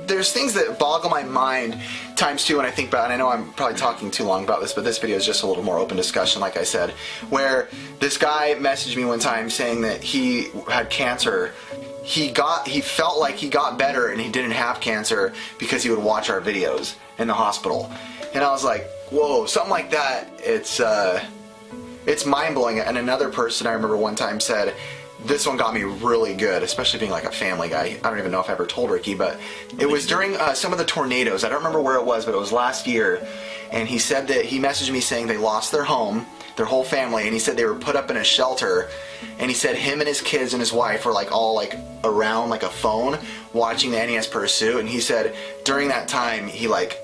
there's things that boggle my mind times two when I think about, and I know I'm probably talking too long about this, but this video is just a little more open discussion, like I said, where this guy messaged me one time saying that he had cancer. He felt like he got better and he didn't have cancer because he would watch our videos in the hospital. And I was like, whoa, something like that, it's mind-blowing. And another person I remember one time said, this one got me really good, especially being like a family guy. I don't even know if I ever told Ricky, but it was during some of the tornadoes. I don't remember where it was, but it was last year. And he said that he messaged me saying they lost their home, their whole family, and he said they were put up in a shelter. And he said him and his kids and his wife were like all like around like a phone watching the NES Pursuit. And he said during that time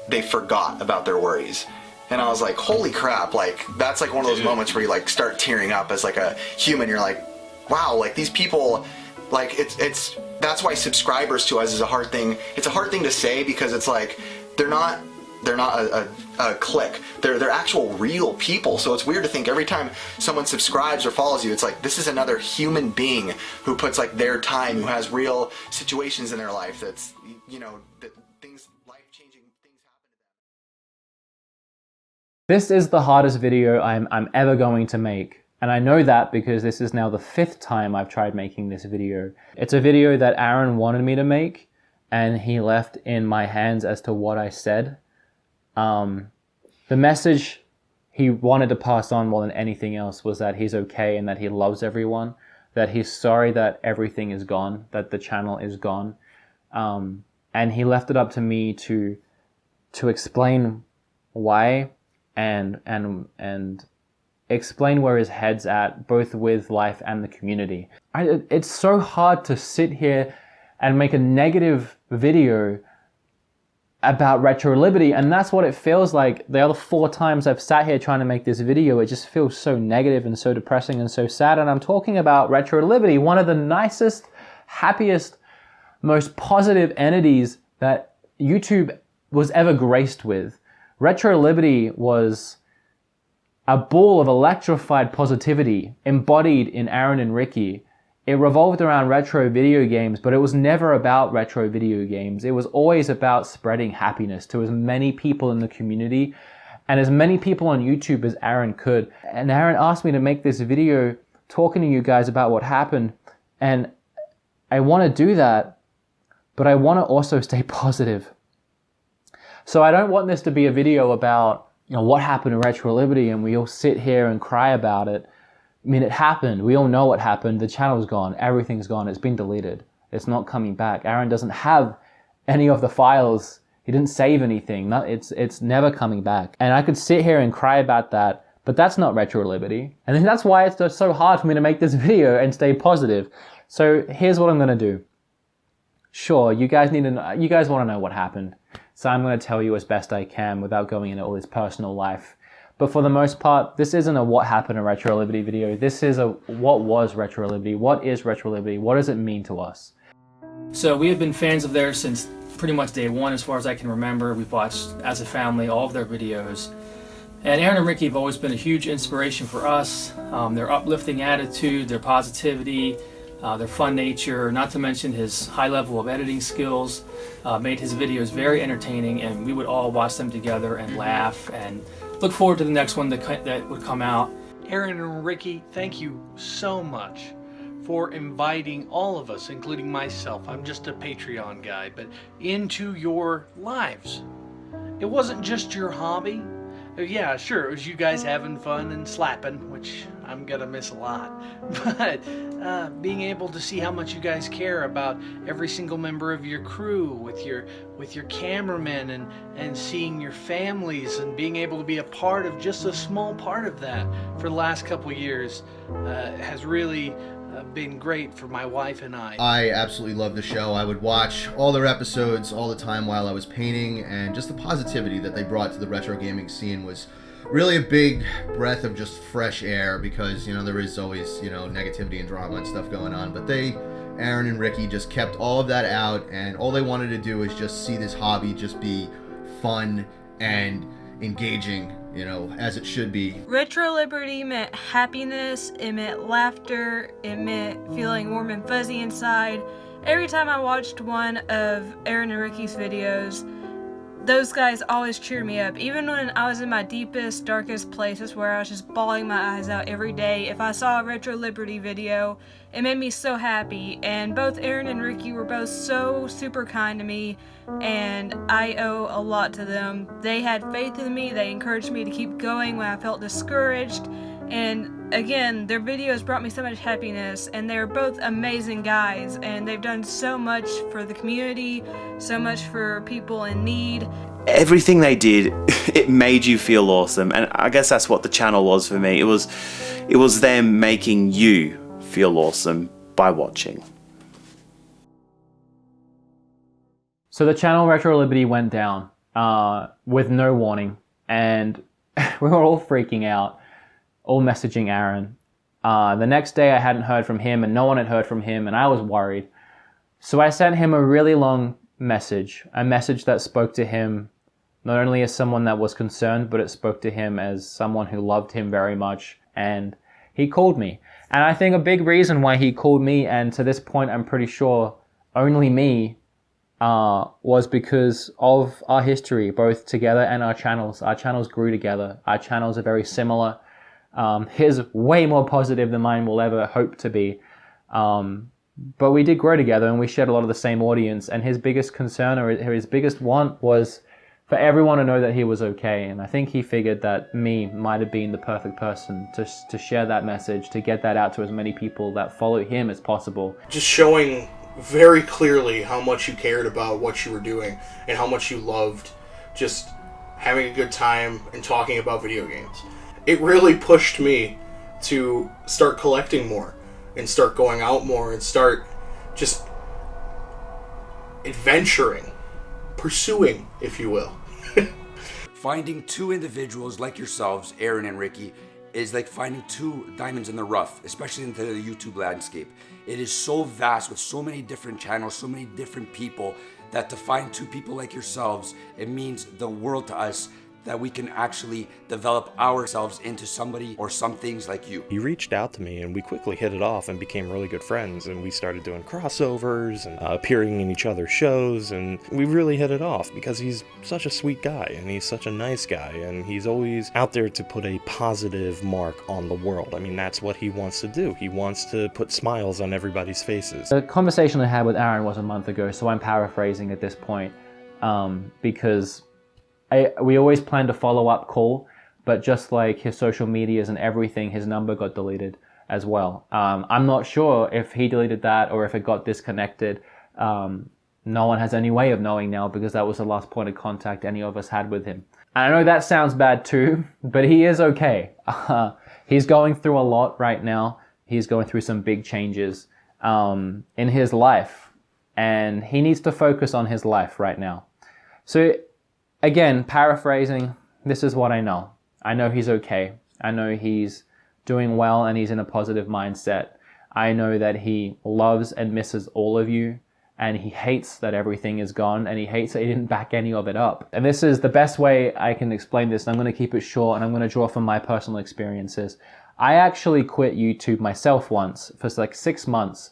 they forgot about their worries. And I was like, holy crap, like that's like one of those moments where you like start tearing up as like a human. You're like, wow, like these people, like it's that's why subscribers to us is a hard thing. It's a hard thing to say because it's like they're not a clique. They're actual real people. So it's weird to think every time someone subscribes or follows you, it's like this is another human being who puts like their time, who has real situations in their life that's, you know, that things, life-changing things happen to them. This is the hardest video I'm ever going to make. And I know that because this is now the 5th time I've tried making this video. It's a video that Aaron wanted me to make and he left in my hands as to what I said. The message he wanted to pass on more than anything else was that he's okay and that he loves everyone, that he's sorry that everything is gone, that the channel is gone. And he left it up to me to explain why and explain where his head's at, both with life and the community. It's so hard to sit here and make a negative video about RetroLiberty, and that's what it feels like. The other 4 times I've sat here trying to make this video, it just feels so negative and so depressing and so sad. And I'm talking about RetroLiberty, one of the nicest, happiest, most positive entities that YouTube was ever graced with. RetroLiberty was a ball of electrified positivity embodied in Aaron and Ricky. It revolved around retro video games, but it was never about retro video games. It was always about spreading happiness to as many people in the community and as many people on YouTube as Aaron could. And Aaron asked me to make this video talking to you guys about what happened. And I want to do that, but I want to also stay positive. So I don't want this to be a video about, you know, what happened to RetroLiberty and we all sit here and cry about it. I mean, it happened. We all know what happened. The channel's gone. Everything's gone. It's been deleted. It's not coming back. Aaron doesn't have any of the files. He didn't save anything. It's never coming back. And I could sit here and cry about that, but that's not RetroLiberty. And then that's why it's just so hard for me to make this video and stay positive. So here's what I'm going to do. Sure, you guys want to know what happened. So I'm going to tell you as best I can without going into all his personal life. But for the most part, this isn't a what happened to RetroLiberty video. This is a what was RetroLiberty? What is RetroLiberty? What does it mean to us? So we have been fans of theirs since pretty much day one, as far as I can remember. We've watched, as a family, all of their videos. And Aaron and Ricky have always been a huge inspiration for us. Their uplifting attitude, their positivity, their fun nature, not to mention his high level of editing skills, made his videos very entertaining, and we would all watch them together and laugh and look forward to the next one that would come out. Aaron and Ricky, thank you so much for inviting all of us, including myself, I'm just a Patreon guy, but into your lives. It wasn't just your hobby. Yeah, sure, it was you guys having fun and slapping, which I'm gonna miss a lot. But being able to see how much you guys care about every single member of your crew, with your cameramen, and seeing your families, and being able to be a part of just a small part of that for the last couple years has really been great for my wife and I. I absolutely love the show. I would watch all their episodes all the time while I was painting, and just the positivity that they brought to the retro gaming scene was really a big breath of just fresh air, because, you know, there is always, you know, negativity and drama and stuff going on, but Aaron and Ricky just kept all of that out, and all they wanted to do is just see this hobby just be fun and engaging, you know, as it should be. RetroLiberty meant happiness, it meant laughter, it meant feeling warm and fuzzy inside, every time I watched one of Aaron and Ricky's videos, those guys always cheer me up. Even when I was in my deepest, darkest places where I was just bawling my eyes out every day, if I saw a Retro Liberty video, it made me so happy. And both Aaron and Ricky were both so super kind to me, and I owe a lot to them. They had faith in me, they encouraged me to keep going when I felt discouraged, and again, their videos brought me so much happiness, and they're both amazing guys, and they've done so much for the community, so much for people in need. Everything they did, it made you feel awesome, and I guess that's what the channel was for me. It was them making you feel awesome by watching. So the channel Retro Liberty went down with no warning, and we were all freaking out, all messaging Aaron. The next day I hadn't heard from him, and no one had heard from him, and I was worried. So I sent him a really long message, a message that spoke to him not only as someone that was concerned, but it spoke to him as someone who loved him very much, and he called me. And I think a big reason why he called me, and to this point I'm pretty sure only me, was because of our history, both together and our channels. Our channels grew together. Our channels are very similar. His way more positive than mine will ever hope to be. But we did grow together, and we shared a lot of the same audience, and his biggest concern, or his biggest want, was for everyone to know that he was okay. And I think he figured that me might have been the perfect person to share that message, to get that out to as many people that follow him as possible. Just showing very clearly how much you cared about what you were doing and how much you loved just having a good time and talking about video games. It really pushed me to start collecting more and start going out more and start just adventuring, pursuing, if you will. Finding two individuals like yourselves, Aaron and Ricky, is like finding two diamonds in the rough, especially into the YouTube landscape. It is so vast with so many different channels, so many different people, that to find two people like yourselves, it means the world to us, that we can actually develop ourselves into somebody or some things like you. He reached out to me and we quickly hit it off and became really good friends, and we started doing crossovers and appearing in each other's shows, and we really hit it off because he's such a sweet guy and he's such a nice guy, and he's always out there to put a positive mark on the world. I mean, that's what he wants to do. He wants to put smiles on everybody's faces. The conversation I had with Aaron was a month ago, so I'm paraphrasing at this point, because we always planned a follow-up call, but just like his social medias and everything, his number got deleted as well. I'm not sure if he deleted that or if it got disconnected. No one has any way of knowing now, because that was the last point of contact any of us had with him. I know that sounds bad too, but he is okay. He's going through a lot right now. He's going through some big changes in his life, and he needs to focus on his life right now. So again, paraphrasing, this is what I know. I know he's okay. I know he's doing well and he's in a positive mindset. I know that he loves and misses all of you, and he hates that everything is gone, and he hates that he didn't back any of it up. And this is the best way I can explain this, and I'm going to keep it short, and I'm going to draw from my personal experiences. I actually quit YouTube myself once for like 6 months.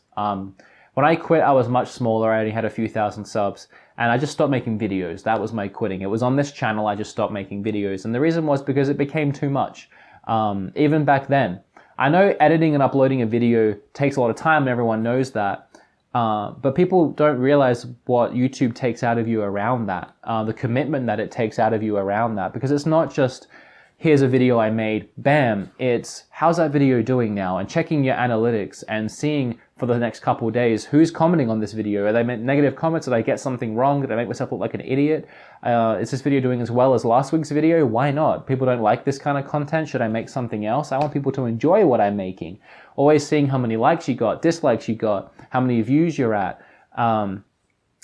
When I quit, I was much smaller. I only had a few thousand subs, and I just stopped making videos. That was my quitting. It was on this channel, I just stopped making videos. And the reason was because it became too much. Even back then. I know editing and uploading a video takes a lot of time, and everyone knows that. But people don't realize what YouTube takes out of you around that. The commitment that it takes out of you around that. Because it's not just, here's a video I made, bam. It's, how's that video doing now? And checking your analytics and seeing for the next couple of days who's commenting on this video. Are they negative comments? Did I get something wrong? Did I make myself look like an idiot? Is this video doing as well as last week's video? Why not? People don't like this kind of content. Should I make something else? I want people to enjoy what I'm making. Always seeing how many likes you got, dislikes you got, how many views you're at.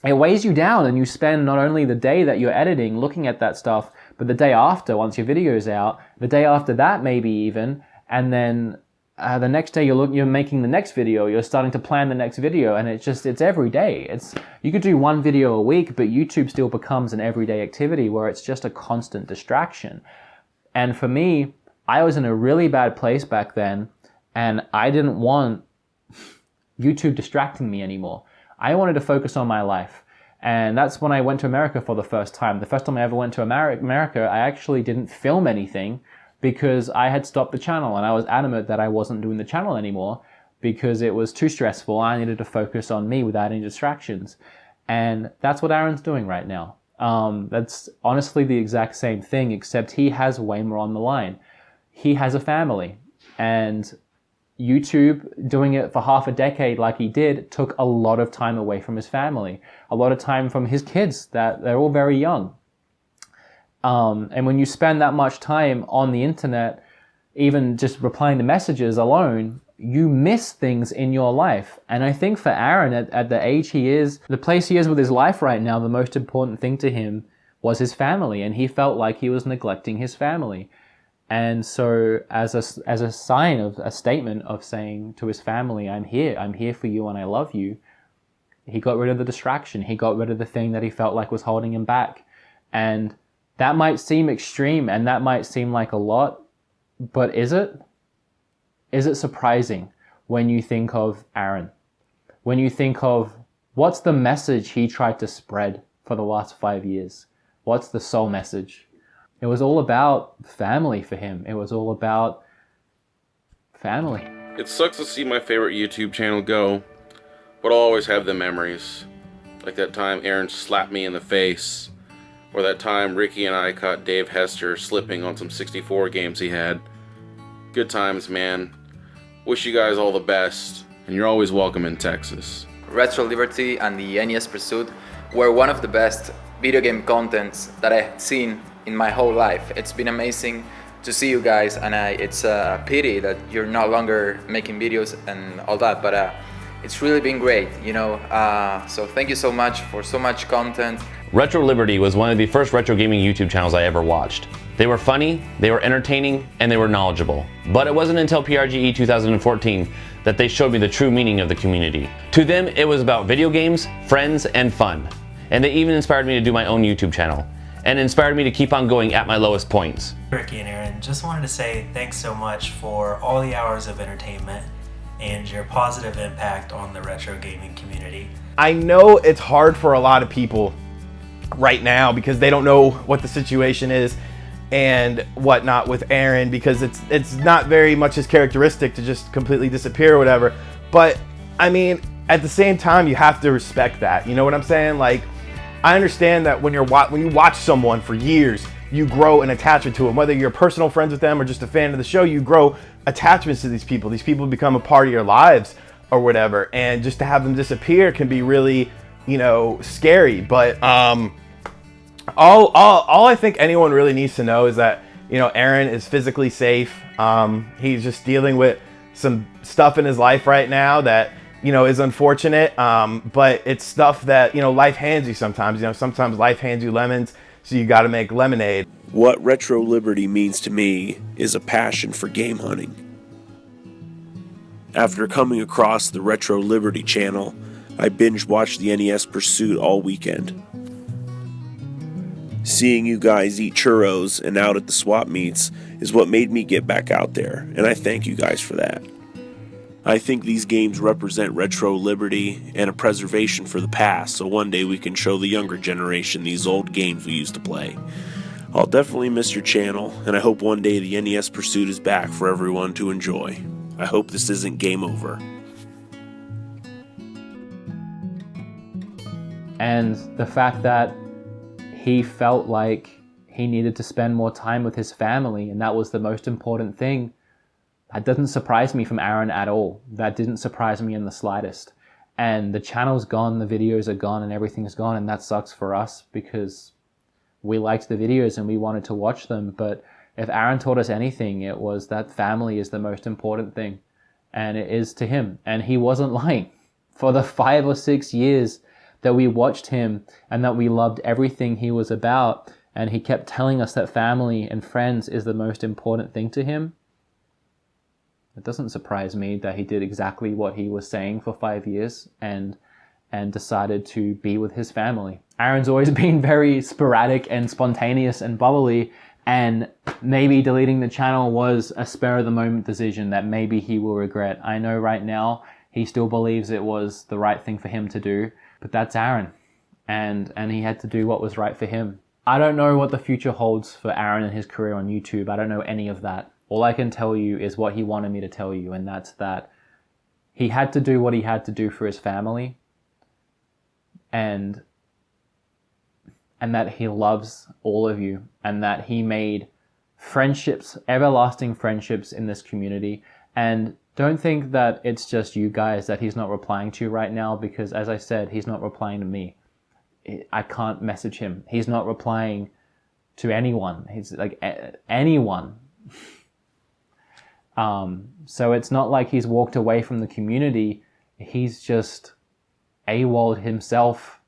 It weighs you down, and you spend not only the day that you're editing looking at that stuff, but the day after, once your video's out, the day after that maybe even, and then the next day you're making the next video, you're starting to plan the next video, and it's every day. You could do one video a week, but YouTube still becomes an everyday activity where it's just a constant distraction. And for me, I was in a really bad place back then, and I didn't want YouTube distracting me anymore. I wanted to focus on my life. And that's when I went to America for the first time. The first time I ever went to America, I actually didn't film anything because I had stopped the channel, and I was adamant that I wasn't doing the channel anymore because it was too stressful. I needed to focus on me without any distractions. And that's what Aaron's doing right now. That's honestly the exact same thing, except he has way more on the line. He has a family, and YouTube, doing it for half a decade like he did, took a lot of time away from his family, a lot of time from his kids, that they're all very young. And when you spend that much time on the internet, even just replying to messages alone, you miss things in your life. And I think for Aaron, at the age he is, the place he is with his life right now, the most important thing to him was his family, and he felt like he was neglecting his family. And so as a sign of a statement of saying to his family, I'm here for you and I love you, he got rid of the distraction. He got rid of the thing that he felt like was holding him back. And that might seem extreme and that might seem like a lot, but is it? Is it surprising when you think of Aaron? When you think of what's the message he tried to spread for the last 5 years? What's the soul message? It was all about family for him. It was all about family. It sucks to see my favorite YouTube channel go, but I'll always have the memories. Like that time Aaron slapped me in the face, or that time Ricky and I caught Dave Hester slipping on some 64 games he had. Good times, man. Wish you guys all the best, and you're always welcome in Texas. RetroLiberty and the NES Pursuit were one of the best video game contents that I've seen in my whole life. It's been amazing to see you guys, and it's a pity that you're no longer making videos and all that, but it's really been great, you know. So thank you so much for so much content. RetroLiberty was one of the first retro gaming YouTube channels I ever watched. They were funny, they were entertaining, and they were knowledgeable. But it wasn't until PRGE 2014 that they showed me the true meaning of the community. To them, it was about video games, friends, and fun. And they even inspired me to do my own YouTube channel, and inspired me to keep on going at my lowest points. Ricky and Aaron, just wanted to say thanks so much for all the hours of entertainment and your positive impact on the retro gaming community. I know it's hard for a lot of people right now because they don't know what the situation is and whatnot with Aaron, because it's not very much his characteristic to just completely disappear or whatever. But I mean, at the same time, you have to respect that. You know what I'm saying? Like, I understand that when you watch someone for years, you grow an attachment to them. Whether you're personal friends with them or just a fan of the show, you grow attachments to these people. These people become a part of your lives or whatever. And just to have them disappear can be really, you know, scary. But all I think anyone really needs to know is that, you know, Aaron is physically safe. He's just dealing with some stuff in his life right now that, you know, is unfortunate, but it's stuff that, you know, life hands you sometimes. You know, sometimes life hands you lemons, so you got to make lemonade. What RetroLiberty means to me is a passion for game hunting. After coming across the RetroLiberty channel, I binge-watched the NES Pursuit all weekend. Seeing you guys eat churros and out at the swap meets is what made me get back out there, and I thank you guys for that. I think these games represent RetroLiberty and a preservation for the past, so one day we can show the younger generation these old games we used to play. I'll definitely miss your channel, and I hope one day the NES Pursuit is back for everyone to enjoy. I hope this isn't game over. And the fact that he felt like he needed to spend more time with his family, and that was the most important thing, that doesn't surprise me from Aaron at all. That didn't surprise me in the slightest. And the channel's gone, the videos are gone, and everything's gone, and that sucks for us because we liked the videos and we wanted to watch them. But if Aaron taught us anything, it was that family is the most important thing, and it is to him. And he wasn't lying. For the 5 or 6 years that we watched him and that we loved everything he was about, and he kept telling us that family and friends is the most important thing to him, it doesn't surprise me that he did exactly what he was saying for 5 years and decided to be with his family. Aaron's always been very sporadic and spontaneous and bubbly, and maybe deleting the channel was a spur-of-the-moment decision that maybe he will regret. I know right now He still believes it was the right thing for him to do, but that's Aaron. And he had to do what was right for him. I don't know what the future holds for Aaron and his career on YouTube. I don't know any of that. All I can tell you is what he wanted me to tell you, and that's that he had to do what he had to do for his family, and that he loves all of you, and that he made friendships, everlasting friendships in this community. And don't think that it's just you guys that he's not replying to right now, because as I said, he's not replying to me. I can't message him. He's not replying to anyone. He's like anyone. So it's not like he's walked away from the community. He's just AWOL'd himself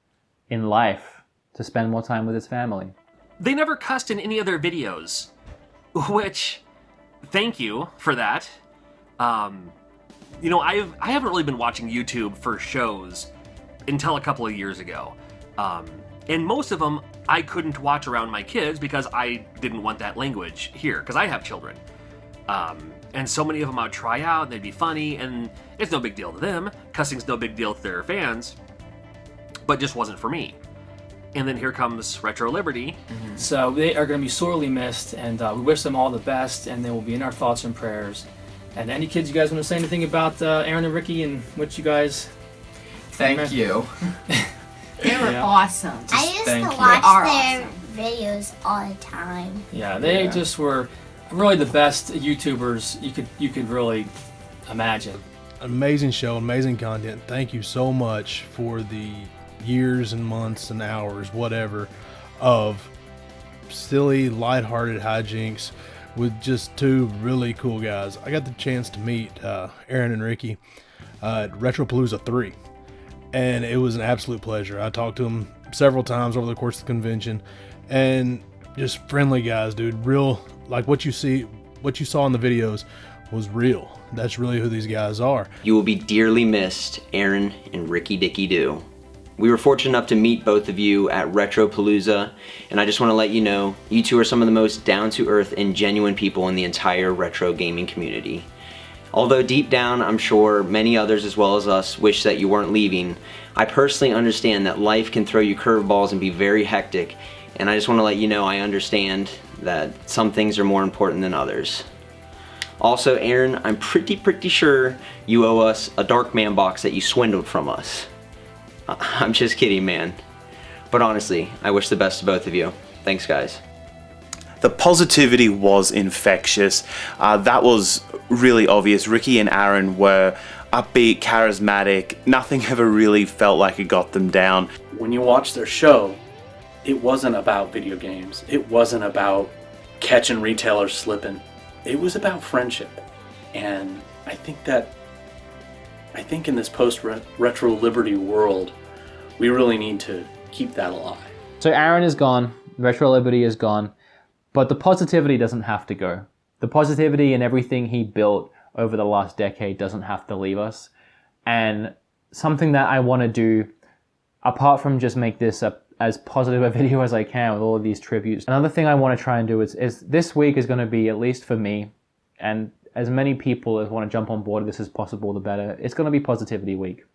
in life to spend more time with his family. They never cussed in any of their videos, which, thank you for that. You know, I haven't really been watching YouTube for shows until a couple of years ago. And most of them I couldn't watch around my kids because I didn't want that language here, because I have children. And so many of them I'd try out, and they'd be funny, and it's no big deal to them. Cussing's no big deal to their fans, but just wasn't for me. And then here comes Retro Liberty. So they are going to be sorely missed, and we wish them all the best, and they will be in our thoughts and prayers. And any kids, you guys want to say anything about Aaron and Ricky and what you guys... Thank you. They were awesome. I used to They watch are their awesome. videos all the time. Yeah, they just were really the best YouTubers you could really imagine. Amazing show, amazing content. Thank you so much for the years and months and hours, whatever, of silly, lighthearted hijinks with just two really cool guys. I got the chance to meet Aaron and Ricky at Retropalooza 3, and it was an absolute pleasure. I talked to them several times over the course of the convention, and just friendly guys, dude. Real, like what you saw in the videos was real. That's really who these guys are. You will be dearly missed, Aaron and Ricky Dicky Doo. We were fortunate enough to meet both of you at Retropalooza, and I just want to let you know, you two are some of the most down-to-earth and genuine people in the entire retro gaming community. Although deep down, I'm sure many others as well as us wish that you weren't leaving, I personally understand that life can throw you curveballs and be very hectic, and I just want to let you know I understand that some things are more important than others. Also, Aaron, I'm pretty sure you owe us a Darkman box that you swindled from us. I'm just kidding, man. But honestly, I wish the best to both of you. Thanks, guys. The positivity was infectious. That was really obvious. Ricky and Aaron were upbeat, charismatic. Nothing ever really felt like it got them down. When you watch their show, it wasn't about video games. It wasn't about catching retailers slipping. It was about friendship. And I think in this post-Retro Liberty world, we really need to keep that alive. So Aaron is gone, Retro Liberty is gone, but the positivity doesn't have to go. The positivity and everything he built over the last decade doesn't have to leave us. And something that I want to do, apart from just make this as positive a video as I can with all of these tributes, another thing I want to try and do is this week is going to be, at least for me, and as many people as want to jump on board this as possible, the better. It's going to be Positivity Week.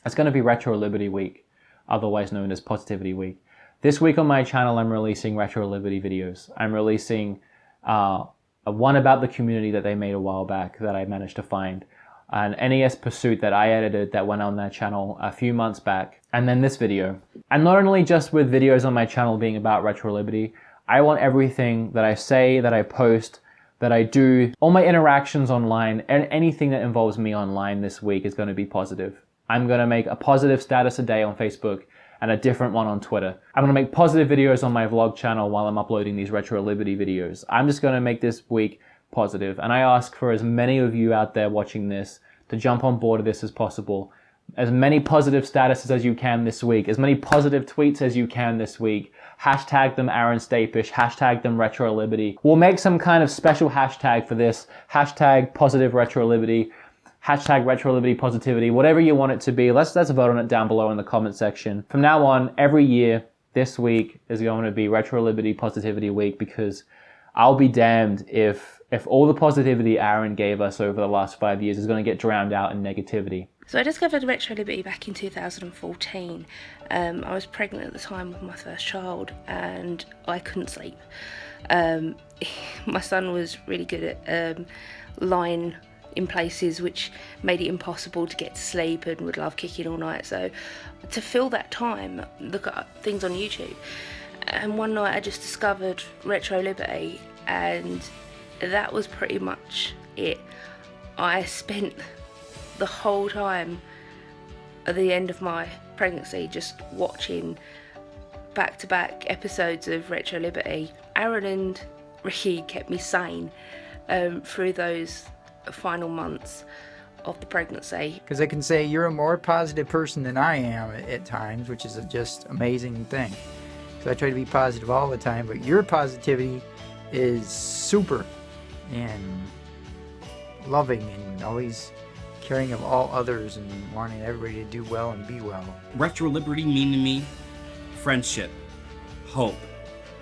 It's going to be Retro Liberty Week, otherwise known as Positivity Week. This week on my channel, I'm releasing Retro Liberty videos. I'm releasing one about the community that they made a while back that I managed to find, an NES Pursuit that I edited that went on their channel a few months back, and then this video. And not only just with videos on my channel being about Retro Liberty, I want everything that I say, that I post, that I do, all my interactions online, and anything that involves me online this week is going to be positive. I'm going to make a positive status a day on Facebook and a different one on Twitter. I'm going to make positive videos on my vlog channel while I'm uploading these Retro Liberty videos. I'm just going to make this week positive, and I ask for as many of you out there watching this to jump on board of this as possible. As many positive statuses as you can this week, as many positive tweets as you can this week. Hashtag them Aaron Stapish, hashtag them Retro Liberty. We'll make some kind of special hashtag for this. Hashtag positive Retro Liberty. Hashtag Retro Liberty Positivity. Whatever you want it to be, let's vote on it down below in the comment section. From now on, every year, this week is going to be Retro Liberty Positivity Week, because I'll be damned if all the positivity Aaron gave us over the last 5 years is going to get drowned out in negativity. So I discovered RetroLiberty back in 2014. I was pregnant at the time with my first child and I couldn't sleep. My son was really good at lying in places which made it impossible to get to sleep and would love kicking all night. So to fill that time, look at things on YouTube. And one night I just discovered RetroLiberty and that was pretty much it. I spent the whole time at the end of my pregnancy just watching back-to-back episodes of RetroLiberty. Aaron and Ricky kept me sane through those final months of the pregnancy. Because I can say you're a more positive person than I am at times, which is a just amazing thing. So I try to be positive all the time, but your positivity is super and loving and always caring of all others and wanting everybody to do well and be well. RetroLiberty mean to me friendship, hope,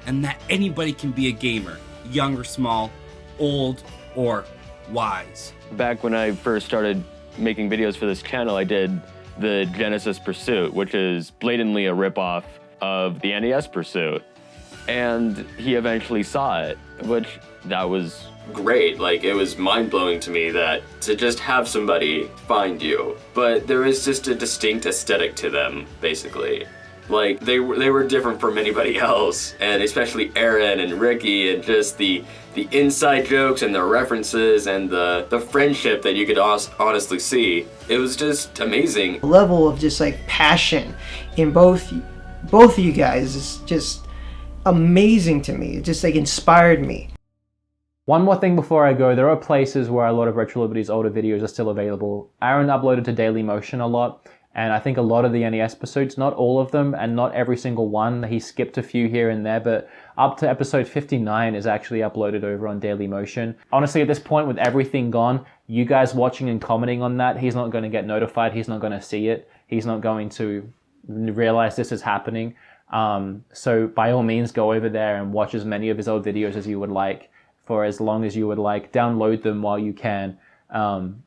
and that anybody can be a gamer, young or small, old or wise. Back when I first started making videos for this channel, I did the Genesis Pursuit, which is blatantly a ripoff of the NES Pursuit. And he eventually saw it, which that was great. Like, it was mind-blowing to me that to just have somebody find you. But there was just a distinct aesthetic to them, basically. Like, they were different from anybody else, and especially Aaron and Ricky, and just the inside jokes and the references and the friendship that you could honestly see. It was just amazing. The level of just like passion in both of you guys is just amazing to me. It just like inspired me. One more thing before I go, there are places where a lot of RetroLiberty's older videos are still available. Aaron uploaded to Dailymotion a lot, and I think a lot of the NES episodes, not all of them, and not every single one. He skipped a few here and there, but up to episode 59 is actually uploaded over on Dailymotion. Honestly, at this point, with everything gone, you guys watching and commenting on that, he's not going to get notified, he's not going to see it, he's not going to realize this is happening. So by all means, go over there and watch as many of his old videos as you would like, for as long as you would like. Download them while you can,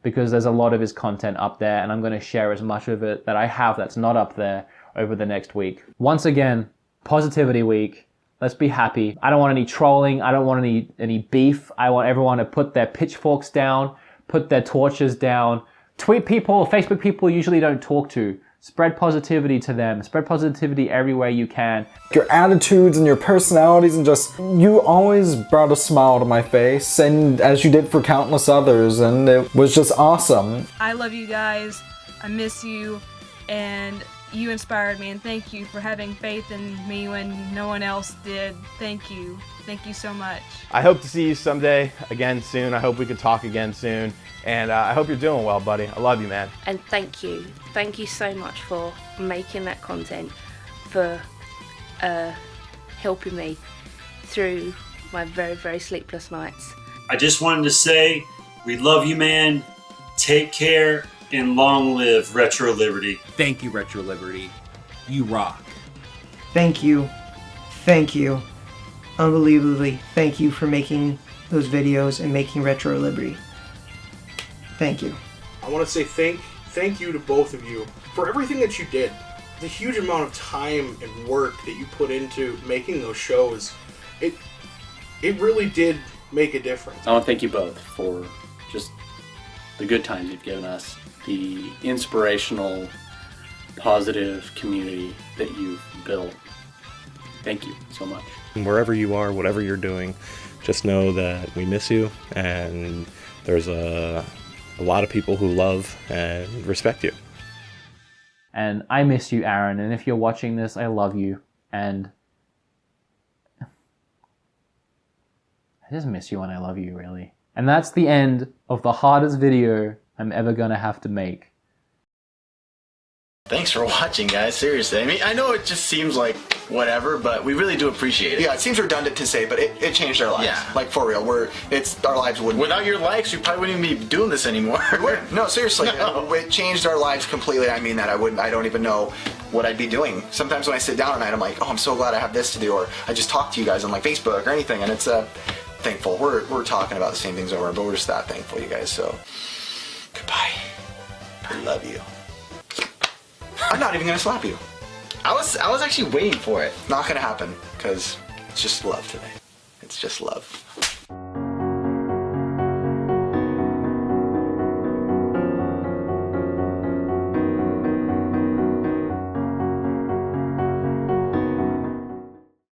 because there's a lot of his content up there, and I'm going to share as much of it that I have that's not up there over the next week. Once again, Positivity Week. Let's be happy. I don't want any trolling. I don't want any beef. I want everyone to put their pitchforks down, put their torches down. Tweet people, Facebook people usually don't talk to. Spread positivity to them. Spread positivity everywhere you can. Your attitudes and your personalities, and just, you always brought a smile to my face, and as you did for countless others, and it was just awesome. I love you guys. I miss you, and you inspired me, and thank you for having faith in me when no one else did. Thank you. Thank you so much. I hope to see you someday again soon. I hope we could talk again soon. And I hope you're doing well, buddy. I love you, man. And thank you. Thank you so much for making that content, for helping me through my very, very sleepless nights. I just wanted to say, we love you, man. Take care, and long live RetroLiberty. Thank you, RetroLiberty. You rock. Thank you. Thank you. Unbelievably, thank you for making those videos and making RetroLiberty. Thank you. I want to say thank you to both of you for everything that you did. The huge amount of time and work that you put into making those shows. It really did make a difference. I want to thank you both for just the good times you've given us, the inspirational, positive community that you've built. Thank you so much. Wherever you are, whatever you're doing, just know that we miss you, and there's a lot of people who love and respect you. And I miss you, Aaron, and if you're watching this, I love you, and I just miss you and I love you, really. And that's the end of the hardest video I'm ever gonna have to make. Thanks for watching, guys. Seriously. I mean, I know it just seems like whatever, but we really do appreciate it. Yeah, it seems redundant to say, but it changed our lives. Yeah. Like, for real. Our lives wouldn't... Without your likes, we probably wouldn't even be doing this anymore. No, seriously. No. It changed our lives completely. I mean that. I don't even know what I'd be doing. Sometimes when I sit down at night, I'm like, oh, I'm so glad I have this to do, or I just talk to you guys on like Facebook or anything, and it's thankful. We're talking about the same things over, but we're just that thankful, you guys. So, goodbye. I love you. I'm not even gonna slap you. I was actually waiting for it. Not gonna happen, because it's just love today. It's just love.